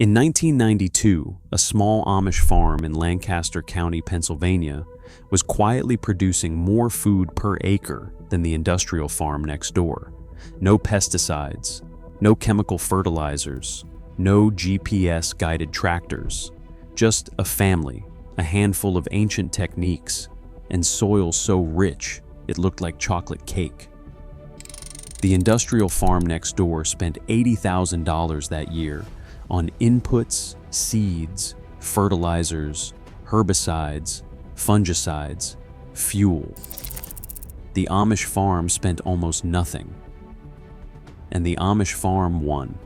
In 1992, a small Amish farm in Lancaster County, Pennsylvania, was quietly producing more food per acre than the industrial farm next door. No pesticides, no chemical fertilizers, no GPS-guided tractors, just a family, a handful of ancient techniques, and soil so rich it looked like chocolate cake. The industrial farm next door spent $80,000 that year on inputs, seeds, fertilizers, herbicides, fungicides, fuel. The Amish farm spent almost nothing. And the Amish farm won.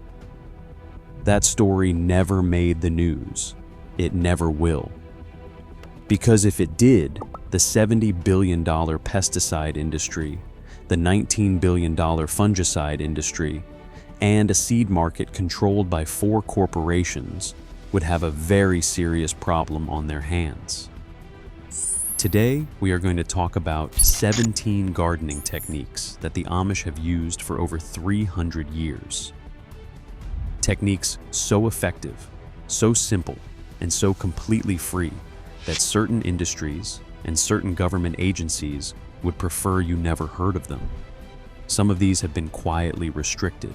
That story never made the news. It never will. Because if it did, the $70 billion pesticide industry, the $19 billion fungicide industry, and a seed market controlled by 4 corporations would have a very serious problem on their hands. Today, we are going to talk about 17 gardening techniques that the Amish have used for over 300 years. Techniques so effective, so simple, and so completely free that certain industries and certain government agencies would prefer you never heard of them. Some of these have been quietly restricted.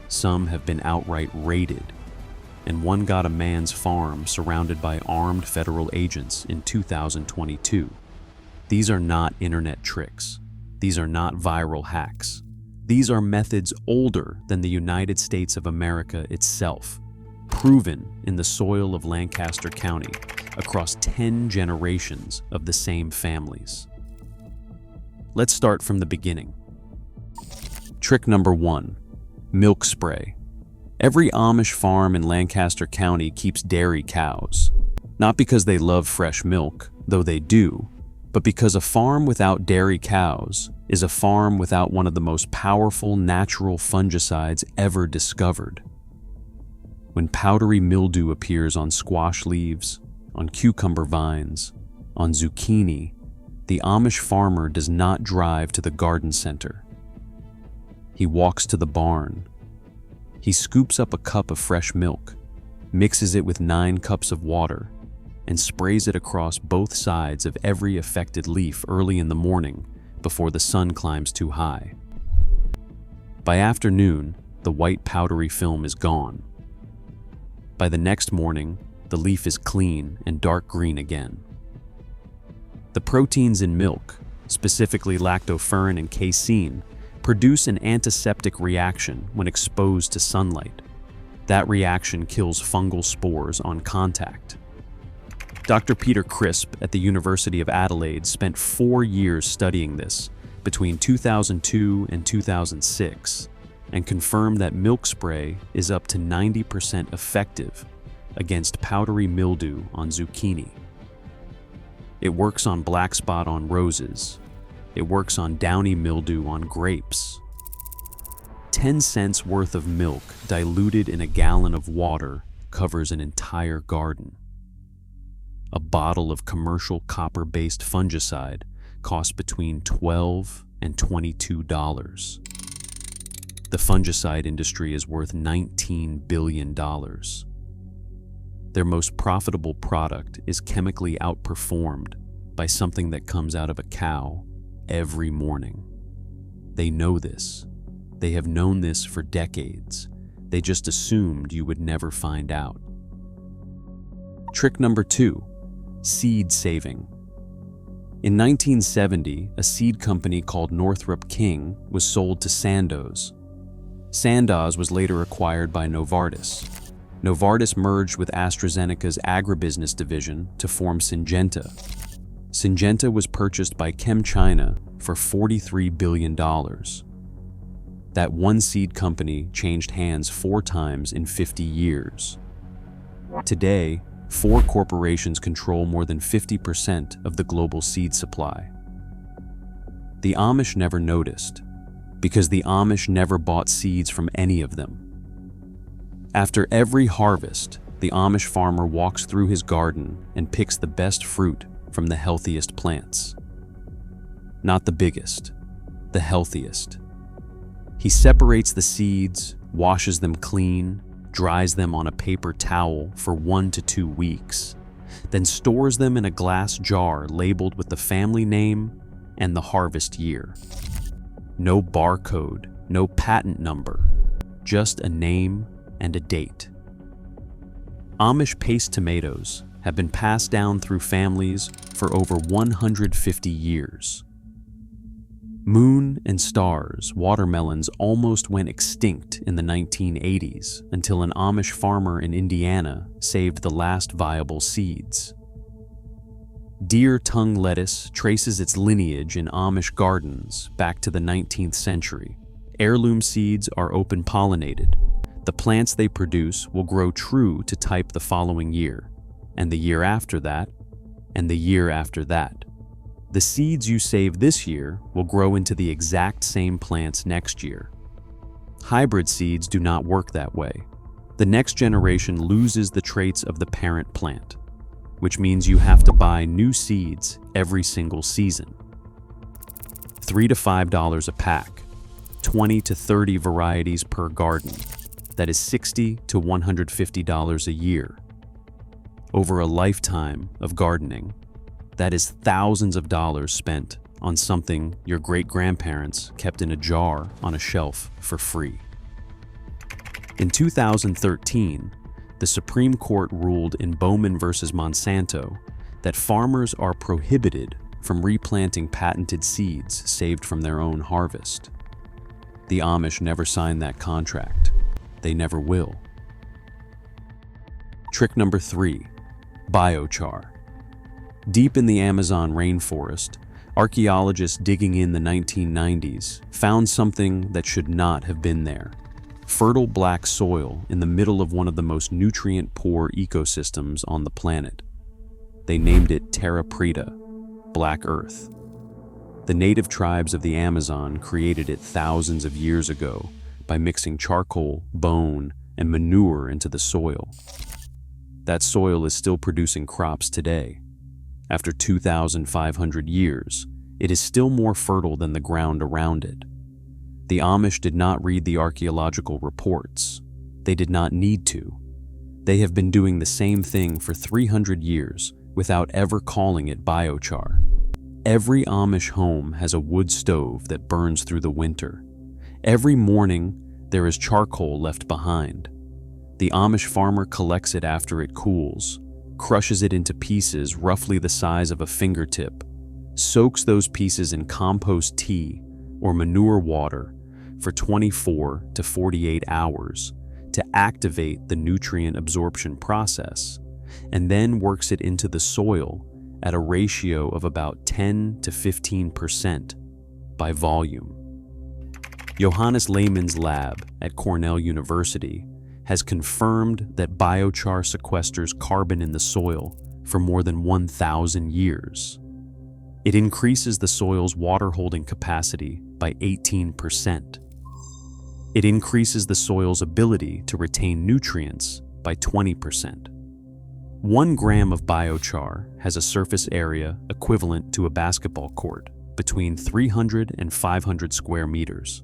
Some have been outright raided. And one got a man's farm surrounded by armed federal agents in 2022. These are not internet tricks. These are not viral hacks. These are methods older than the United States of America itself, proven in the soil of Lancaster County across 10 generations of the same families. Let's start from the beginning. Trick number 1, milk spray. Every Amish farm in Lancaster County keeps dairy cows, not because they love fresh milk, though they do, but because a farm without dairy cows is a farm without one of the most powerful natural fungicides ever discovered. When powdery mildew appears on squash leaves, on cucumber vines, on zucchini, the Amish farmer does not drive to the garden center. He walks to the barn. He scoops up a cup of fresh milk, mixes it with 9 cups of water, and sprays it across both sides of every affected leaf early in the morning before the sun climbs too high. By afternoon, the white powdery film is gone. By the next morning, the leaf is clean and dark green again. The proteins in milk, specifically lactoferrin and casein, produce an antiseptic reaction when exposed to sunlight. That reaction kills fungal spores on contact. Dr. Peter Crisp at the University of Adelaide spent 4 years studying this between 2002 and 2006 and confirmed that milk spray is up to 90% effective against powdery mildew on zucchini. It works on black spot on roses. It works on downy mildew on grapes. 10 cents worth of milk diluted in a gallon of water covers an entire garden. A bottle of commercial copper-based fungicide costs between $12 and $22. The fungicide industry is worth $19 billion. Their most profitable product is chemically outperformed by something that comes out of a cow every morning. They know this. They have known this for decades. They just assumed you would never find out. Trick number 2, seed saving. In 1970, a seed company called Northrop King was sold to Sandoz. Sandoz was later acquired by Novartis. Novartis merged with AstraZeneca's agribusiness division to form Syngenta. Syngenta was purchased by ChemChina for $43 billion. That one seed company changed hands 4 times in 50 years. Today, 4 corporations control more than 50% of the global seed supply. The Amish never noticed, because the Amish never bought seeds from any of them. After every harvest, the Amish farmer walks through his garden and picks the best fruit from the healthiest plants. Not the biggest, the healthiest. He separates the seeds, washes them clean, dries them on a paper towel for 1 to 2 weeks, then stores them in a glass jar labeled with the family name and the harvest year. No barcode, no patent number, just a name and a date. Amish paste tomatoes have been passed down through families for over 150 years. Moon and stars watermelons almost went extinct in the 1980s until an Amish farmer in Indiana saved the last viable seeds. Deer tongue lettuce traces its lineage in Amish gardens back to the 19th century. Heirloom seeds are open-pollinated. The plants they produce will grow true to type the following year, and the year after that, and the year after that. The seeds you save this year will grow into the exact same plants next year. Hybrid seeds do not work that way. The next generation loses the traits of the parent plant, which means you have to buy new seeds every single season. $3 to $5 a pack, 20 to 30 varieties per garden. That is $60 to $150 a year. Over a lifetime of gardening, that is thousands of dollars spent on something your great-grandparents kept in a jar on a shelf for free. In 2013, the Supreme Court ruled in Bowman versus Monsanto that farmers are prohibited from replanting patented seeds saved from their own harvest. The Amish never signed that contract. They never will. Trick number 3, biochar. Deep in the Amazon rainforest, archaeologists digging in the 1990s found something that should not have been there. Fertile black soil in the middle of one of the most nutrient-poor ecosystems on the planet. They named it Terra Preta, Black Earth. The native tribes of the Amazon created it thousands of years ago by mixing charcoal, bone, and manure into the soil. That soil is still producing crops today. After 2,500 years, it is still more fertile than the ground around it. The Amish did not read the archaeological reports. They did not need to. They have been doing the same thing for 300 years without ever calling it biochar. Every Amish home has a wood stove that burns through the winter. Every morning, there is charcoal left behind. The Amish farmer collects it after it cools, crushes it into pieces roughly the size of a fingertip, soaks those pieces in compost tea or manure water for 24 to 48 hours to activate the nutrient absorption process, and then works it into the soil at a ratio of about 10 to 15% by volume. Johannes Lehmann's lab at Cornell University has confirmed that biochar sequesters carbon in the soil for more than 1,000 years. It increases the soil's water-holding capacity by 18%. It increases the soil's ability to retain nutrients by 20%. 1 gram of biochar has a surface area equivalent to a basketball court, between 300 and 500 square meters.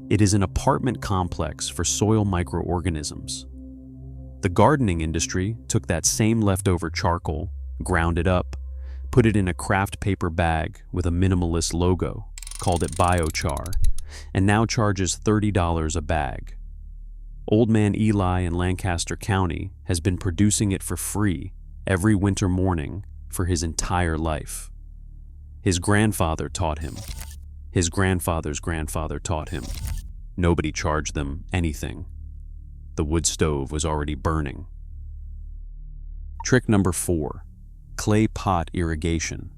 It is an apartment complex for soil microorganisms. The gardening industry took that same leftover charcoal, ground it up, put it in a craft paper bag with a minimalist logo, called it biochar, and now charges $30 a bag. Old Man Eli in Lancaster County has been producing it for free every winter morning for his entire life. His grandfather taught him. His grandfather's grandfather taught him. Nobody charged them anything. The wood stove was already burning. Trick number 4, clay pot irrigation.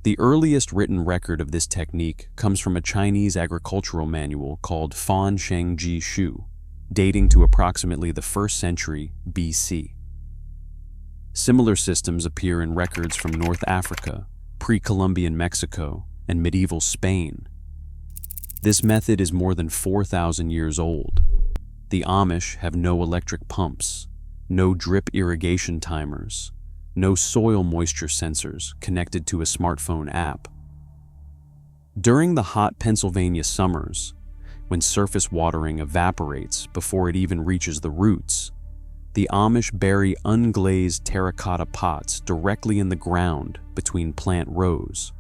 The earliest written record of this technique comes from a Chinese agricultural manual called Fan Sheng Ji Shu, dating to approximately the 1st century BC. Similar systems appear in records from North Africa, pre-Columbian Mexico, and medieval Spain. This method is more than 4,000 years old. The Amish have no electric pumps, no drip irrigation timers, no soil moisture sensors connected to a smartphone app. During the hot Pennsylvania summers, when surface watering evaporates before it even reaches the roots. The Amish bury unglazed terracotta pots directly in the ground between plant rows.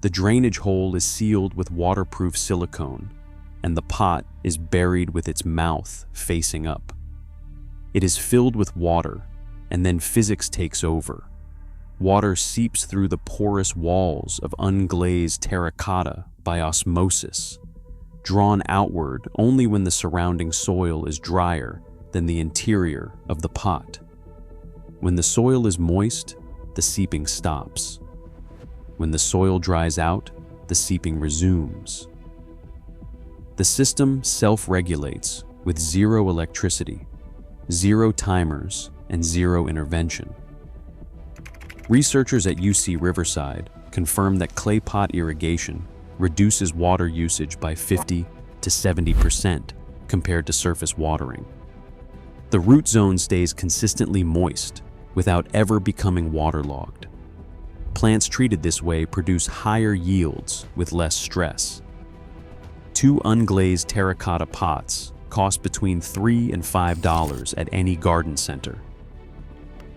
The drainage hole is sealed with waterproof silicone, and the pot is buried with its mouth facing up. It is filled with water, and then physics takes over. Water seeps through the porous walls of unglazed terracotta by osmosis, drawn outward only when the surrounding soil is drier than the interior of the pot. When the soil is moist, the seeping stops. When the soil dries out, the seeping resumes. The system self-regulates with zero electricity, zero timers, and zero intervention. Researchers at UC Riverside confirm that clay pot irrigation reduces water usage by 50 to 70% compared to surface watering. The root zone stays consistently moist without ever becoming waterlogged. Plants treated this way produce higher yields with less stress. 2 unglazed terracotta pots cost between $3 and $5 at any garden center.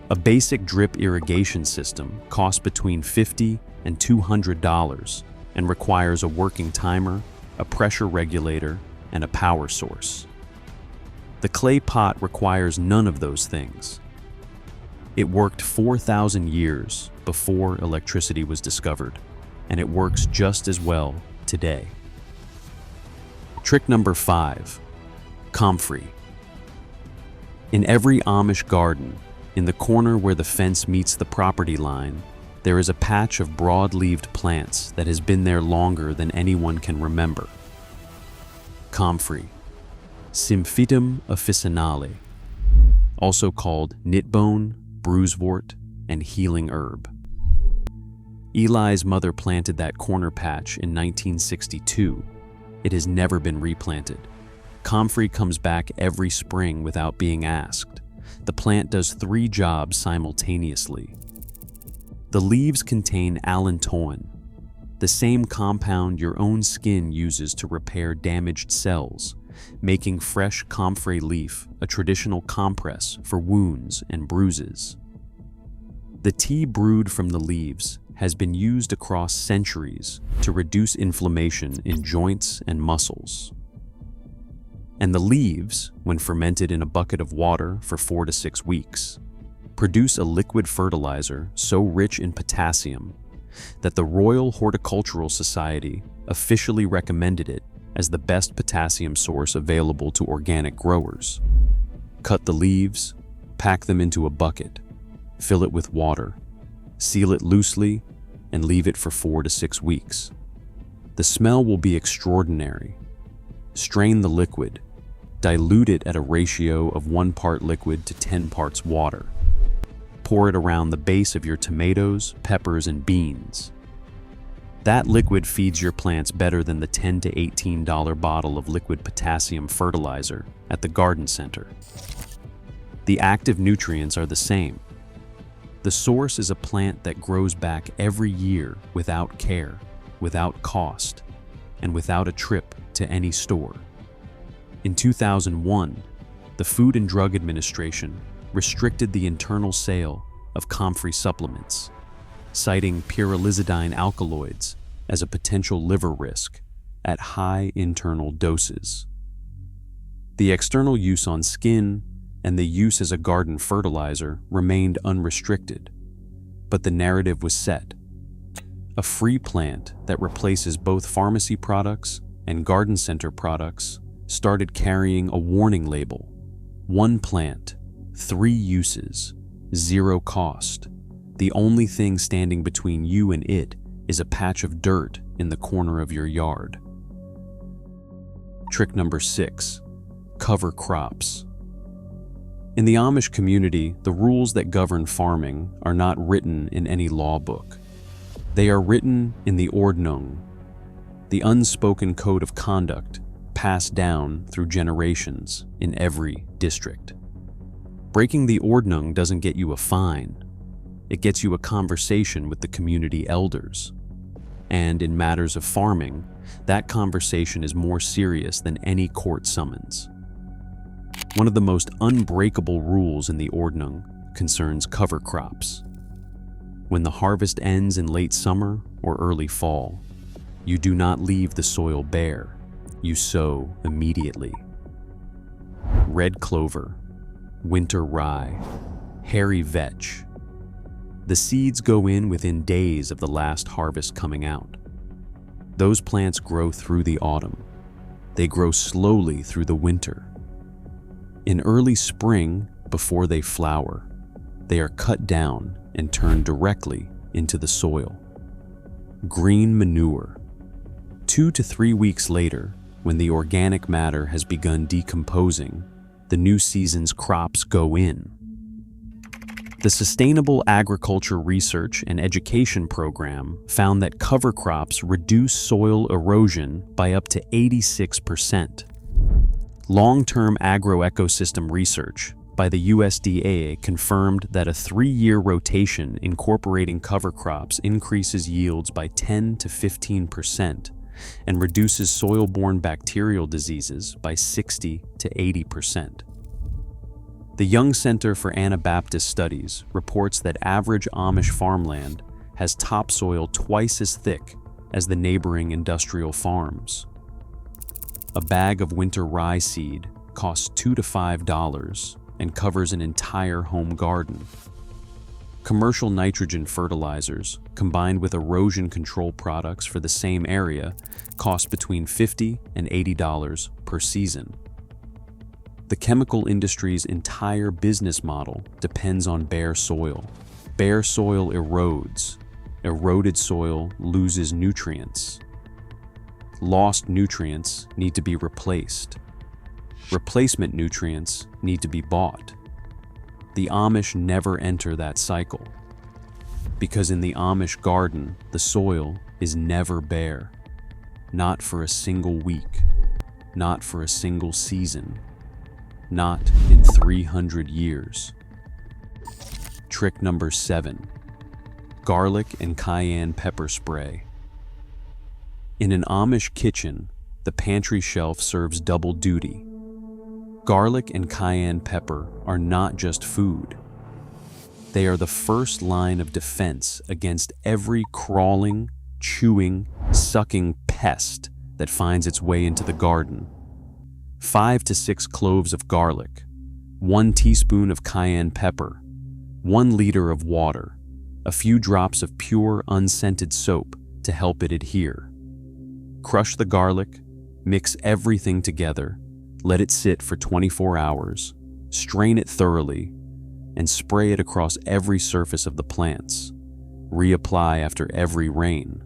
A basic drip irrigation system costs between $50 and $200 and requires a working timer, a pressure regulator, and a power source. The clay pot requires none of those things. It worked 4,000 years before electricity was discovered, and it works just as well today. Trick number 5, comfrey. In every Amish garden, in the corner where the fence meets the property line, there is a patch of broad-leaved plants that has been there longer than anyone can remember. Comfrey, Symphytum officinale, also called knitbone, bruisewort, and healing herb. Eli's mother planted that corner patch in 1962. It has never been replanted. Comfrey comes back every spring without being asked. The plant does 3 jobs simultaneously. The leaves contain allantoin, the same compound your own skin uses to repair damaged cells, making fresh comfrey leaf a traditional compress for wounds and bruises. The tea brewed from the leaves has been used across centuries to reduce inflammation in joints and muscles. And the leaves, when fermented in a bucket of water for 4 to 6 weeks, produce a liquid fertilizer so rich in potassium that the Royal Horticultural Society officially recommended it as the best potassium source available to organic growers. Cut the leaves, pack them into a bucket, fill it with water, seal it loosely, and leave it for 4 to 6 weeks. The smell will be extraordinary. Strain the liquid, dilute it at a ratio of 1 part liquid to 10 parts water. Pour it around the base of your tomatoes, peppers, and beans. That liquid feeds your plants better than the $10 to $18 bottle of liquid potassium fertilizer at the garden center. The active nutrients are the same. The source is a plant that grows back every year without care, without cost, and without a trip to any store. In 2001, the Food and Drug Administration restricted the internal sale of comfrey supplements, citing pyrrolizidine alkaloids as a potential liver risk at high internal doses. The external use on skin and the use as a garden fertilizer remained unrestricted, but the narrative was set. A free plant that replaces both pharmacy products and garden center products started carrying a warning label: 1 plant, 3 uses, 0 cost. The only thing standing between you and it is a patch of dirt in the corner of your yard. Trick number 6, cover crops. In the Amish community, the rules that govern farming are not written in any law book. They are written in the ordnung, the unspoken code of conduct passed down through generations in every district. Breaking the ordnung doesn't get you a fine. It gets you a conversation with the community elders. And in matters of farming, that conversation is more serious than any court summons. One of the most unbreakable rules in the Ordnung concerns cover crops. When the harvest ends in late summer or early fall, you do not leave the soil bare, you sow immediately. Red clover, winter rye, hairy vetch. The seeds go in within days of the last harvest coming out. Those plants grow through the autumn. They grow slowly through the winter. In early spring, before they flower, they are cut down and turned directly into the soil. Green manure. 2 to 3 weeks later, when the organic matter has begun decomposing, the new season's crops go in. The Sustainable Agriculture Research and Education Program found that cover crops reduce soil erosion by up to 86%. Long-term agroecosystem research by the USDA confirmed that a 3-year rotation incorporating cover crops increases yields by 10 to 15% and reduces soil-borne bacterial diseases by 60 to 80%. The Young Center for Anabaptist Studies reports that average Amish farmland has topsoil twice as thick as the neighboring industrial farms. A bag of winter rye seed costs $2 to $5 and covers an entire home garden. Commercial nitrogen fertilizers, combined with erosion control products for the same area, cost between $50 and $80 per season. The chemical industry's entire business model depends on bare soil. Bare soil erodes. Eroded soil loses nutrients. Lost nutrients need to be replaced. Replacement nutrients need to be bought. The Amish never enter that cycle, because in the Amish garden, the soil is never bare. Not for a single week, not for a single season, not in 300 years. Trick number 7, garlic and cayenne pepper spray. In an Amish kitchen, the pantry shelf serves double duty. Garlic and cayenne pepper are not just food. They are the first line of defense against every crawling, chewing, sucking pest that finds its way into the garden. 5 to 6 cloves of garlic, 1 teaspoon of cayenne pepper, 1 liter of water, a few drops of pure unscented soap to help it adhere. Crush the garlic, mix everything together, let it sit for 24 hours, strain it thoroughly, and spray it across every surface of the plants. Reapply after every rain.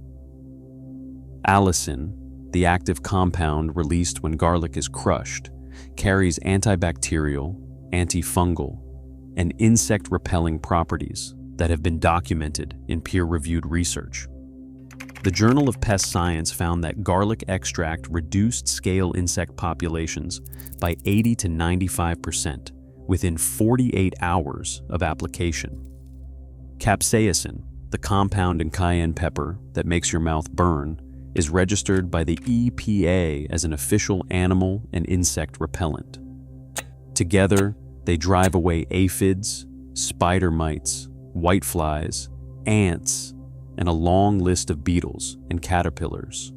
Allicin, the active compound released when garlic is crushed, carries antibacterial, antifungal, and insect-repelling properties that have been documented in peer-reviewed research. The Journal of Pest Science found that garlic extract reduced scale insect populations by 80 to 95% within 48 hours of application. Capsaicin, the compound in cayenne pepper that makes your mouth burn, is registered by the EPA as an official animal and insect repellent. Together, they drive away aphids, spider mites, whiteflies, ants, and a long list of beetles and caterpillars.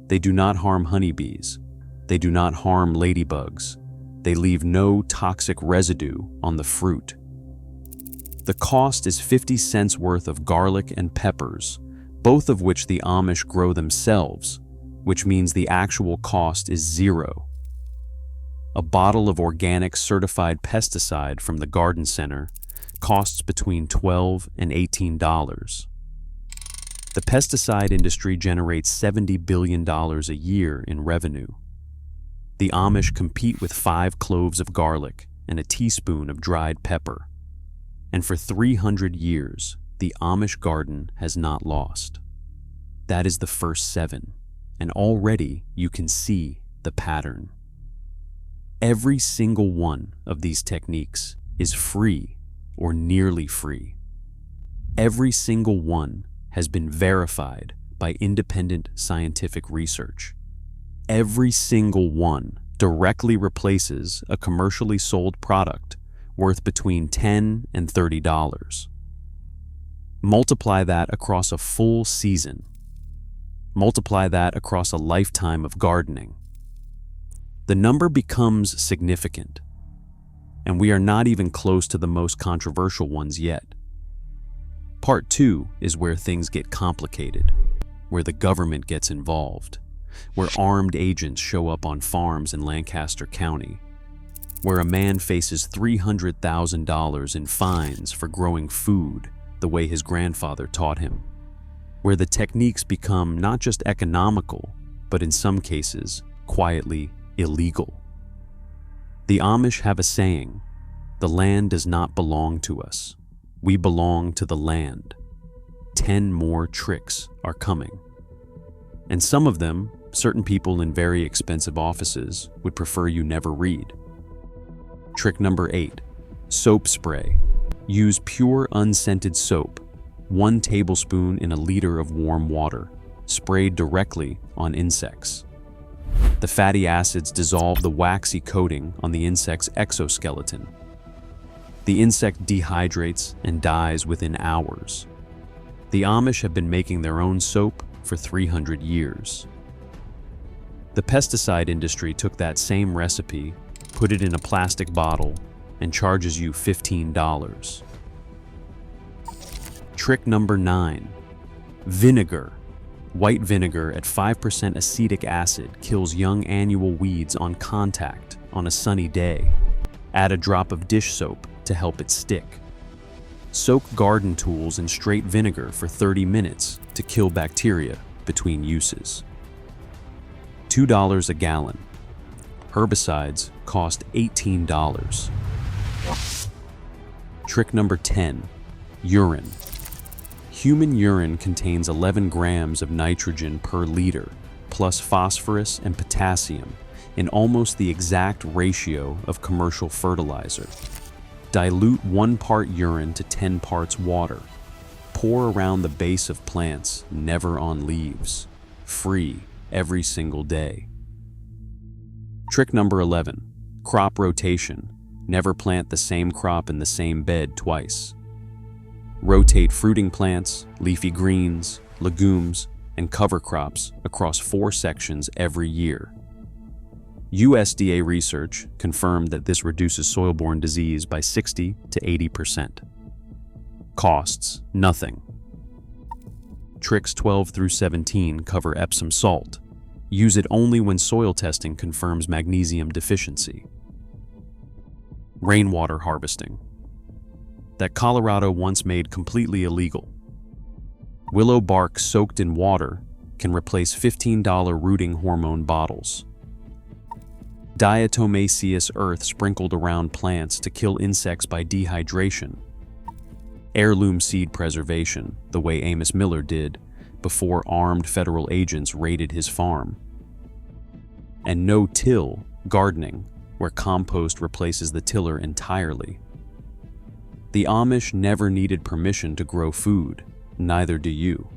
They do not harm honeybees. They do not harm ladybugs. They leave no toxic residue on the fruit. The cost is 50 cents worth of garlic and peppers, both of which the Amish grow themselves, which means the actual cost is zero. A bottle of organic certified pesticide from the garden center costs between $12 and $18. The pesticide industry generates $70 billion a year in revenue. The Amish compete with 5 cloves of garlic and a teaspoon of dried pepper. And for 300 years, the Amish garden has not lost. That is the first 7, and already you can see the pattern. Every single one of these techniques is free or nearly free. Every single one has been verified by independent scientific research. Every single one directly replaces a commercially sold product worth between $10 and $30. Multiply that across a full season. Multiply that across a lifetime of gardening. The number becomes significant, and we are not even close to the most controversial ones yet. Part 2 is where things get complicated, where the government gets involved, where armed agents show up on farms in Lancaster County, where a man faces $300,000 in fines for growing food the way his grandfather taught him, where the techniques become not just economical, but in some cases, quietly illegal. The Amish have a saying, "The land does not belong to us. We belong to the land." 10 more tricks are coming. And some of them, certain people in very expensive offices would prefer you never read. Trick number 8, soap spray. Use pure unscented soap, 1 tablespoon in a liter of warm water, sprayed directly on insects. The fatty acids dissolve the waxy coating on the insect's exoskeleton. The insect dehydrates and dies within hours. The Amish have been making their own soap for 300 years. The pesticide industry took that same recipe, put it in a plastic bottle, and charges you $15. Trick number 9, vinegar. White vinegar at 5% acetic acid kills young annual weeds on contact on a sunny day. Add a drop of dish soap to help it stick. Soak garden tools in straight vinegar for 30 minutes to kill bacteria between uses. $2 a gallon. Herbicides cost $18. Trick number 10, urine. Human urine contains 11 grams of nitrogen per liter, plus phosphorus and potassium, in almost the exact ratio of commercial fertilizer. Dilute 1 part urine to 10 parts water. Pour around the base of plants, never on leaves. Free every single day. Trick number 11, crop rotation. Never plant the same crop in the same bed twice. Rotate fruiting plants, leafy greens, legumes, and cover crops across 4 sections every year. USDA research confirmed that this reduces soil-borne disease by 60 to 80%. Costs nothing. Tricks 12 through 17 cover Epsom salt. Use it only when soil testing confirms magnesium deficiency. Rainwater harvesting. That Colorado once made completely illegal. Willow bark soaked in water can replace $15 rooting hormone bottles. Diatomaceous earth sprinkled around plants to kill insects by dehydration. Heirloom seed preservation, the way Amos Miller did before armed federal agents raided his farm. And no-till gardening, where compost replaces the tiller entirely. The Amish never needed permission to grow food, neither do you.